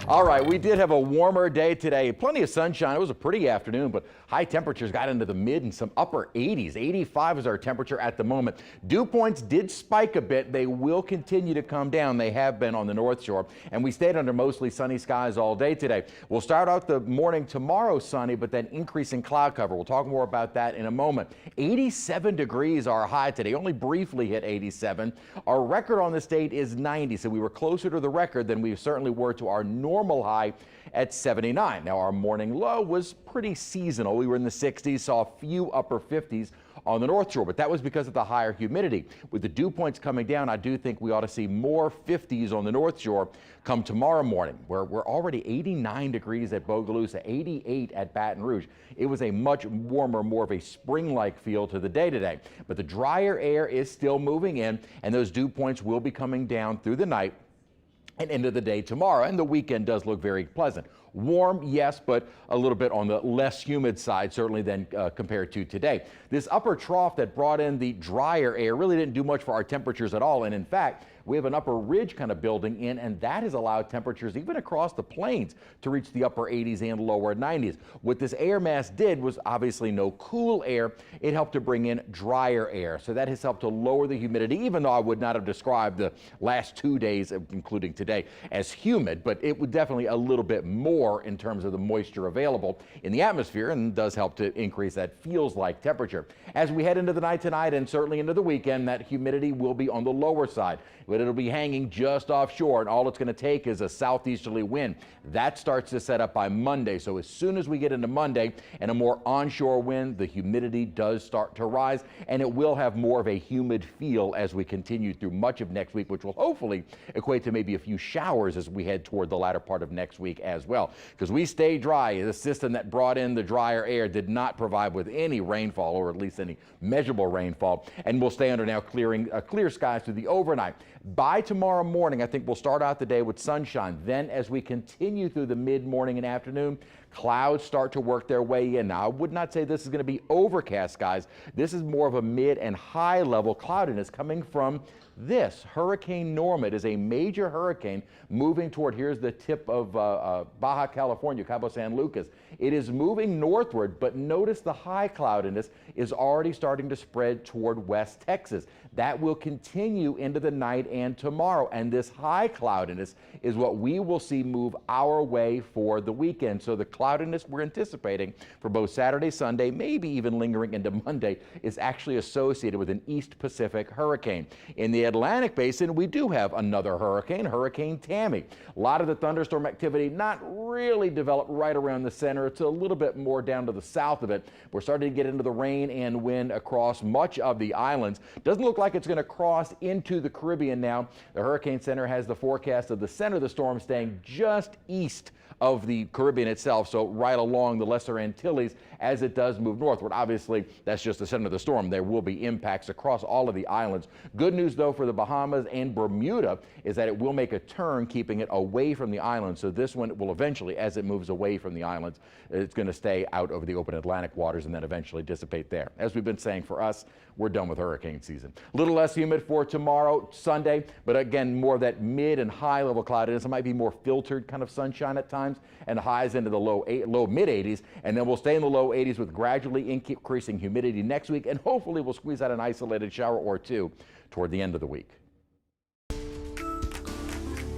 All right, we did have a warmer day today. Plenty of sunshine. It was a pretty afternoon, but high temperatures got into the mid and some upper 80s. 85 is our temperature at the moment. Dew points did spike a bit. They will continue to come down. They have been on the North Shore, and we stayed under mostly sunny skies all day today. We'll start out the morning tomorrow sunny, but then increasing cloud cover. We'll talk more about that in a moment. 87 degrees our high today. Only briefly hit 87. Our record on this date is 90, so we were closer to the record than we certainly were to our normal high at 79. Now, our morning low was pretty seasonal. We were in the 60s, saw a few upper 50s on the North Shore, but that was because of the higher humidity. With the dew points coming down, I do think we ought to see more 50s on the North Shore come tomorrow morning, where we're already 89 degrees at Bogalusa, 88 at Baton Rouge. It was a much warmer, more of a spring-like feel to the day today. But the drier air is still moving in, and those dew points will be coming down through the night and into the day tomorrow, and the weekend does look very pleasant. Warm, yes, but a little bit on the less humid side, certainly than compared to today. This upper trough that brought in the drier air really didn't do much for our temperatures at all, and in fact, we have an upper ridge kind of building in, and that has allowed temperatures even across the plains to reach the upper 80s and lower 90s. What this air mass did was obviously no cool air. It helped to bring in drier air, so that has helped to lower the humidity, even though I would not have described the last 2 days, including today, as humid, but it would definitely a little bit more in terms of the moisture available in the atmosphere, and does help to increase that feels like temperature. As we head into the night tonight and certainly into the weekend, that humidity will be on the lower side, but it'll be hanging just offshore, and all it's going to take is a southeasterly wind. That starts to set up by Monday, so as soon as we get into Monday and a more onshore wind, the humidity does start to rise, and it will have more of a humid feel as we continue through much of next week, which will hopefully equate to maybe a few showers as we head toward the latter part of next week as well. Because we stay dry. The system that brought in the drier air did not provide with any rainfall, or at least any measurable rainfall, and we'll stay under now clear skies through the overnight. By tomorrow morning, I think we'll start out the day with sunshine. Then as we continue through the mid-morning and afternoon, clouds start to work their way in. Now, I would not say this is going to be overcast skies. This is more of a mid and high level cloudiness coming from this. Hurricane Norma. It is a major hurricane moving toward, here's the tip of Baja California, Cabo San Lucas. It is moving northward, but notice the high cloudiness is already starting to spread toward West Texas. That will continue into the night and tomorrow, and this high cloudiness is what we will see move our way for the weekend. So the cloudiness we're anticipating for both Saturday, Sunday, maybe even lingering into Monday, is actually associated with an East Pacific hurricane. In the Atlantic Basin, we do have another hurricane, Hurricane Tammy. A lot of the thunderstorm activity not really developed right around the center. It's a little bit more down to the south of it. We're starting to get into the rain and wind across much of the islands. Doesn't look like it's going to cross into the Caribbean now. The Hurricane Center has the forecast of the center of the storm staying just east of the Caribbean itself, so right along the Lesser Antilles as it does move northward. Obviously, that's just the center of the storm. There will be impacts across all of the islands. Good news, though, for the Bahamas and Bermuda is that it will make a turn, keeping it away from the islands. So this one will eventually, as it moves away from the islands, it's going to stay out over the open Atlantic waters and then eventually dissipate there. As we've been saying, for us, we're done with hurricane season. A little less humid for tomorrow, Sunday, but again, more of that mid and high level cloudiness. It might be more filtered kind of sunshine at times, and highs into the low mid 80s, and then we'll stay in the low 80s with gradually increasing humidity next week, and hopefully we'll squeeze out an isolated shower or two toward the end of the week.